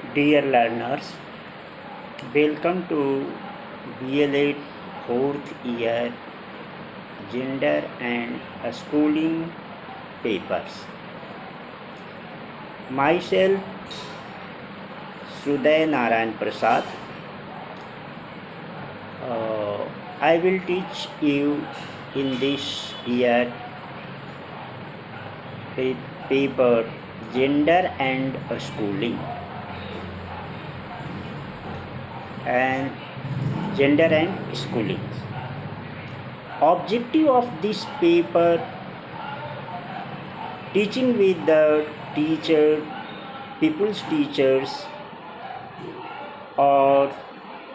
Dear learners, welcome to DLED 4th year Gender and Schooling papers. Myself, Suday Narayan Prasad. I will teach you in this year paper Gender and Schooling. And gender and schooling. Objective of this paper: teaching with the teacher, people's teachers, or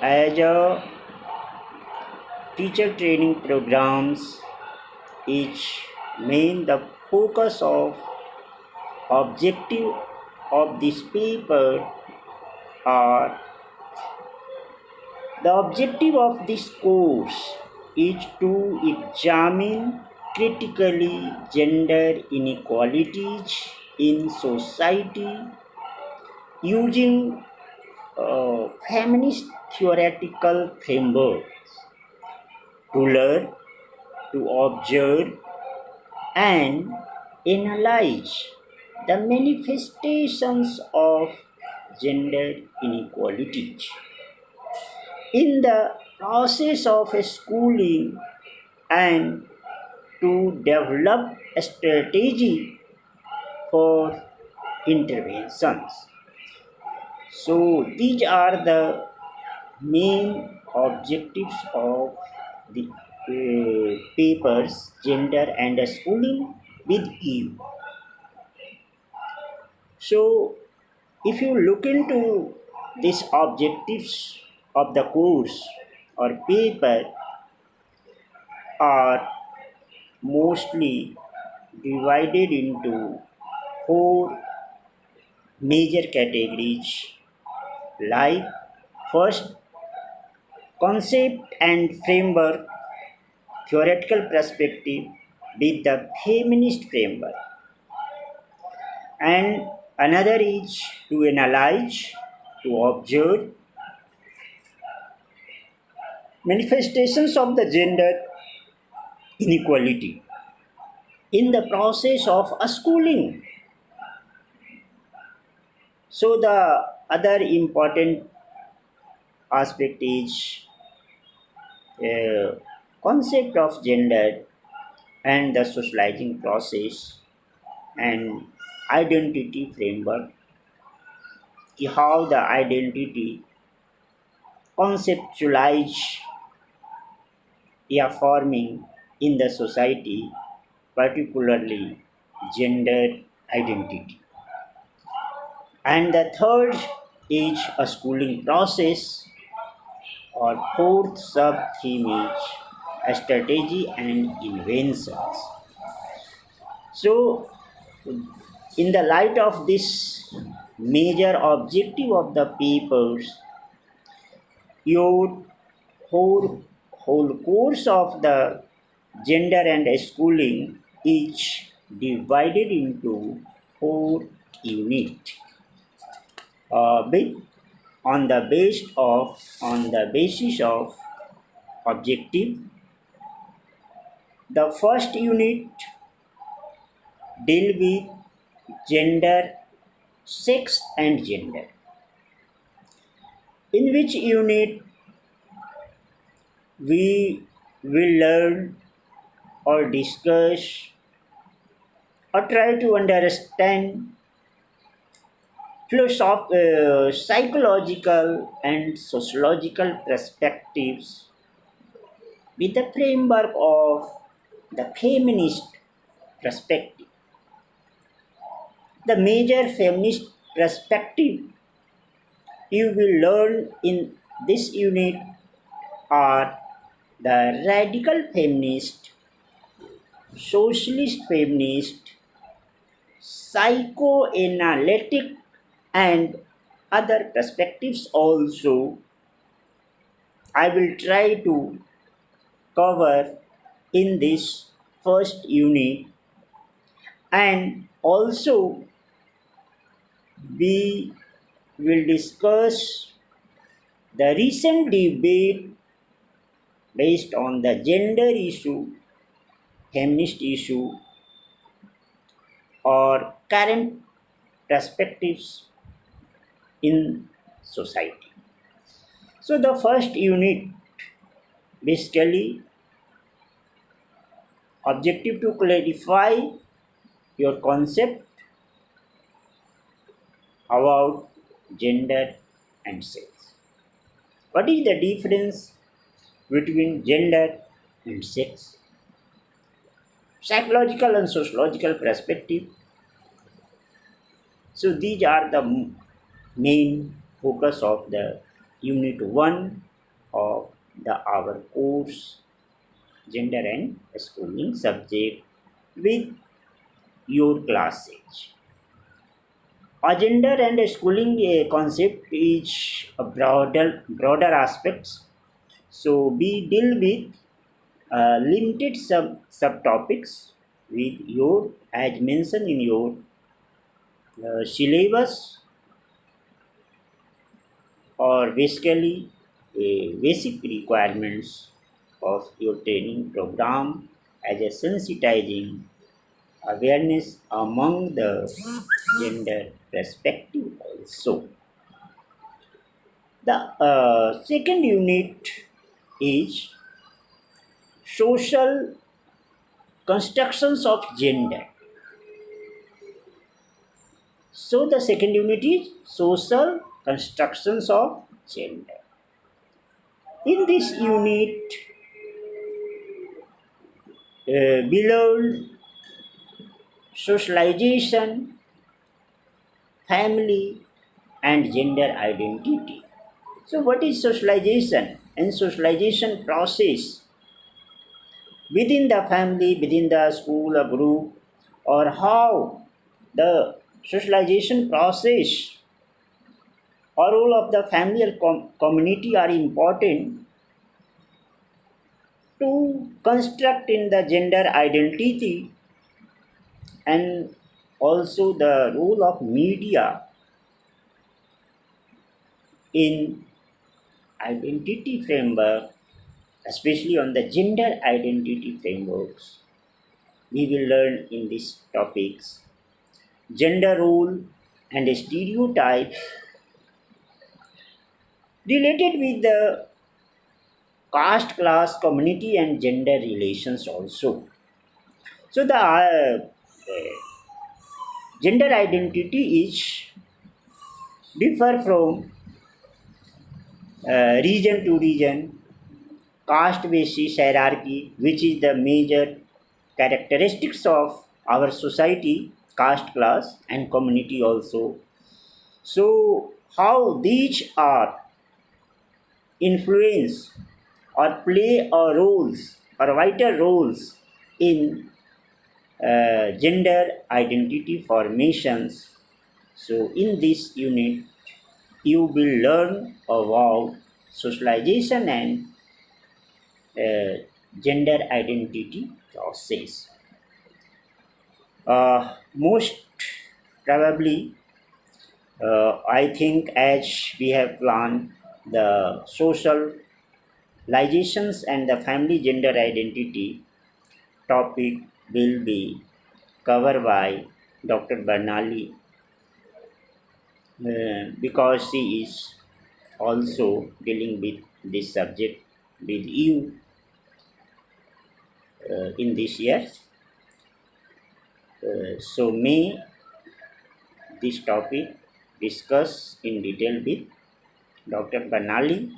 as a teacher training programs. Each main the focus of objective of this paper are the objective of this course is to examine critically gender inequalities in society using feminist theoretical frameworks to learn, to observe, and analyze the manifestations of gender inequalities. In the process of schooling and to develop a strategy for interventions. So these are the main objectives of the papers Gender and Schooling with you. So if you look into these objectives of the course or paper are mostly divided into four major categories, like first, concept and framework, theoretical perspective with the feminist framework, and another is to analyze, to observe manifestations of the gender inequality in the process of a schooling. So the other important aspect is concept of gender and the socializing process and identity framework, how the identity conceptualize forming in the society, particularly gender identity. And the third is a schooling process, or fourth sub theme is a strategy and inventions. So, in the light of this major objective of the papers, your whole course of the gender and schooling is divided into four units. Bit on the basis of objective. The first unit deal with gender, sex and gender, in which unit we will learn or discuss or try to understand psychological and sociological perspectives with the framework of the feminist perspective. The major feminist perspective you will learn in this unit are the radical feminist, socialist feminist, psychoanalytic, and other perspectives also. I will try to cover in this first unit, and also we will discuss the recent debate based on the gender issue, feminist issue, or current perspectives in society. So, the first unit basically objective to clarify your concept about gender and sex. What is the difference between gender and sex? Psychological and sociological perspective. So these are the main focus of the unit 1 of the our course gender and schooling subject with your class age. A gender and schooling concept is a broader aspects. So we deal with limited subtopics with your as mentioned in your syllabus or basically basic requirements of your training program as a sensitizing awareness among the gender perspective also. The second unit is social constructions of gender. So the second unit is social constructions of gender. In this unit, below socialization, family, and gender identity. So, what is socialization? And socialization process within the family, within the school, or group, or how the socialization process or role of the family or community are important to construct in the gender identity and also the role of media in identity framework, especially on the gender identity frameworks. We will learn in these topics gender role and stereotypes related with the caste, class, community, and gender relations also. So the gender identity is differ from region to region, caste basis hierarchy, which is the major characteristics of our society, caste class, and community also. So, how these are influence or play a roles or vital roles in gender identity formations. So, in this unit, you will learn about socialization and gender identity process. Most probably, I think as we have planned, the socializations and the family gender identity topic will be covered by Dr. Bernali because she is also dealing with this subject with you in this year. So may this topic discuss in detail with Dr. Banali.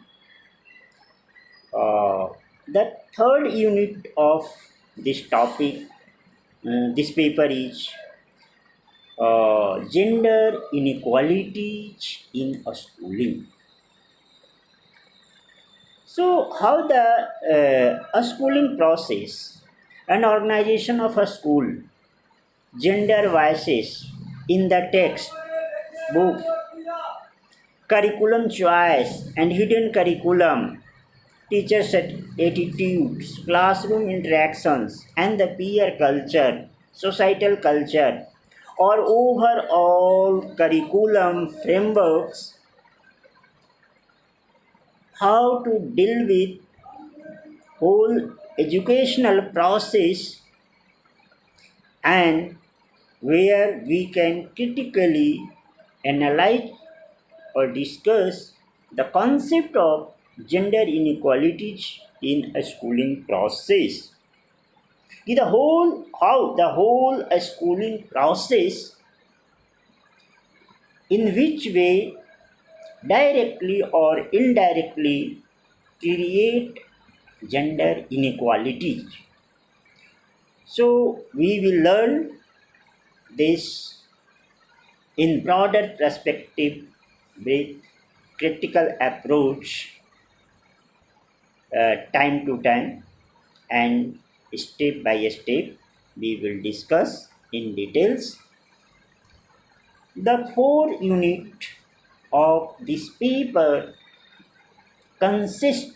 The third unit of this topic, this paper is gender inequalities in a schooling. So, how the a schooling process, an organization of a school, gender biases in the text, book, curriculum choice and hidden curriculum, teachers' attitudes, classroom interactions, and the peer culture, societal culture, or overall curriculum frameworks, how to deal with whole educational process, and where we can critically analyze or discuss the concept of gender inequalities in a schooling process. The whole schooling process, in which way directly or indirectly create gender inequality. So we will learn this in broader perspective with critical approach, time to time, and step by step we will discuss in details. The four unit of this paper consist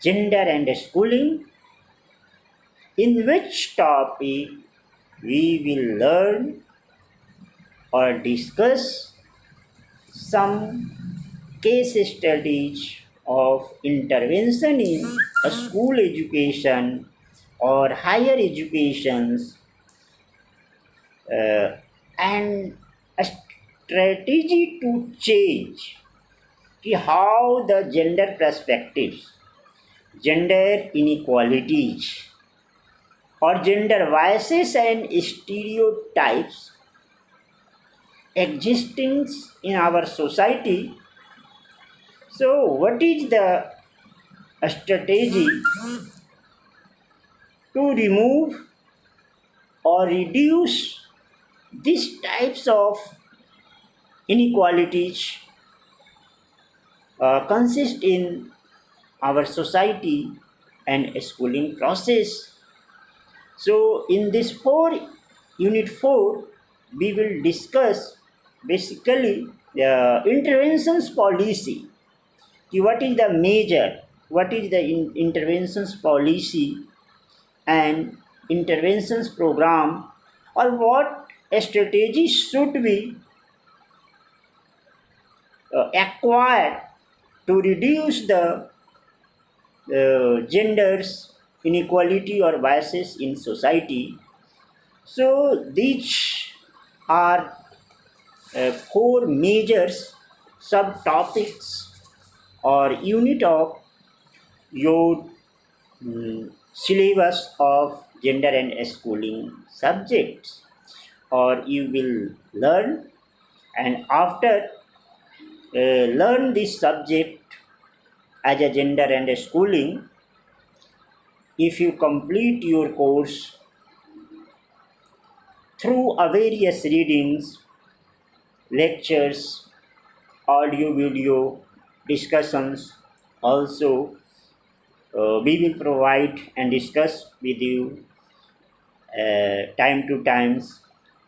gender and schooling, in which topic we will learn or discuss some case studies of intervention in a school education or higher educations, and a strategy to change how the gender perspectives, gender inequalities, or gender biases and stereotypes existing in our society. So, what is the strategy to remove or reduce these types of inequalities consist in our society and schooling process? So, in this unit 4, we will discuss basically the interventions policy. What is the major, what is the interventions policy and interventions program, or what strategies should be acquired to reduce the genders inequality or biases in society. So these are four major subtopics or unit of your syllabus of gender and schooling subjects, or you will learn, and after learn this subject as a gender and schooling, if you complete your course through a various readings, lectures, audio, video, discussions, also we will provide and discuss with you time to times,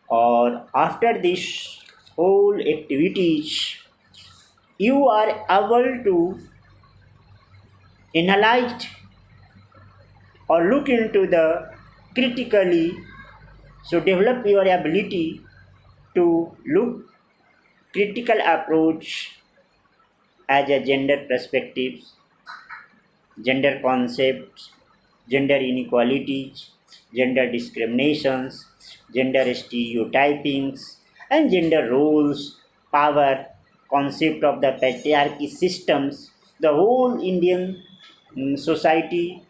or after this whole activities, you are able to analyze or look into the critically, so develop your ability to look critical approach as a gender perspectives, gender concepts, gender inequalities, gender discriminations, gender stereotypings, and gender roles, power, concept of the patriarchy systems. The whole Indian society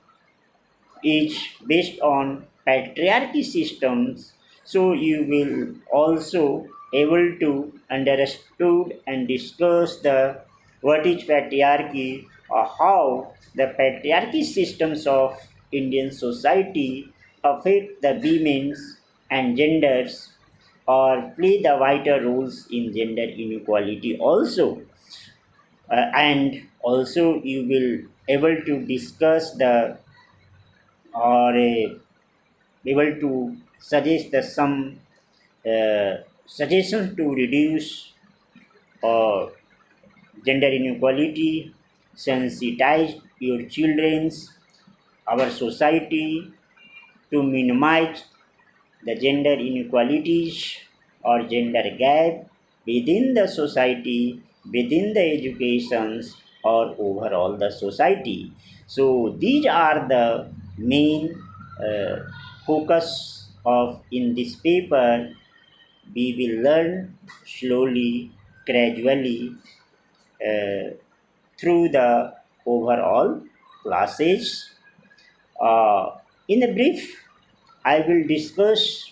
is based on patriarchy systems, so you will also able to understood and discuss the what is patriarchy, or how the patriarchy systems of Indian society affect the women's and genders, or play the vital roles in gender inequality also. And also you will able to discuss the, or able to suggest the some suggestions to reduce uh, gender inequality, sensitize your children's, our society, to minimize the gender inequalities or gender gap within the society, within the educations, or overall the society. So these are the main focus of in this paper. We will learn slowly, gradually, uh, through the overall classes. In a brief, I will discuss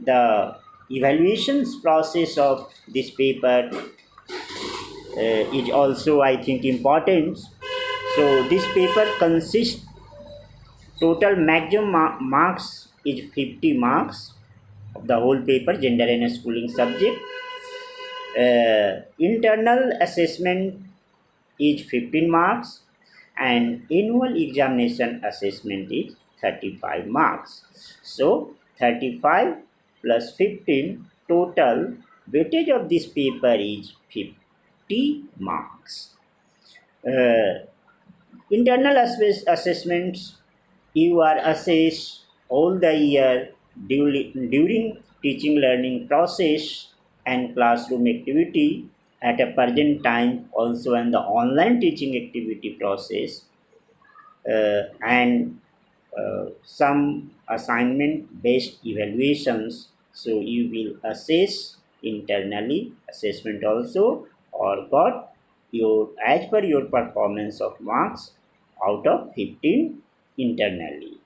the evaluations process of this paper is also, I think, important. So this paper consists total maximum marks is 50 marks of the whole paper, gender and schooling subject. Internal assessment is 15 marks and annual examination assessment is 35 marks. So 35 plus 15, total weightage of this paper is 50 marks. Internal assessments, you are assessed all the year during teaching learning process and classroom activity. At a present time also in the online teaching activity process, and some assignment based evaluations. So you will assess internally assessment also, or got your as per your performance of marks out of 15 internally.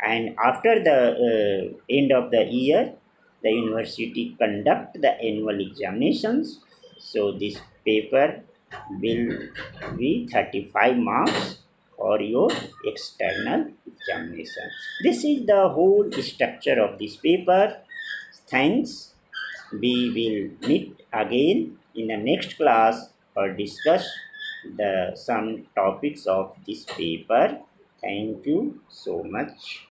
And after the end of the year, the university conduct the annual examinations. So this paper will be 35 marks for your external examination. This is the whole structure of this paper. Thanks. We will meet again in the next class or discuss the some topics of this paper. Thank you so much.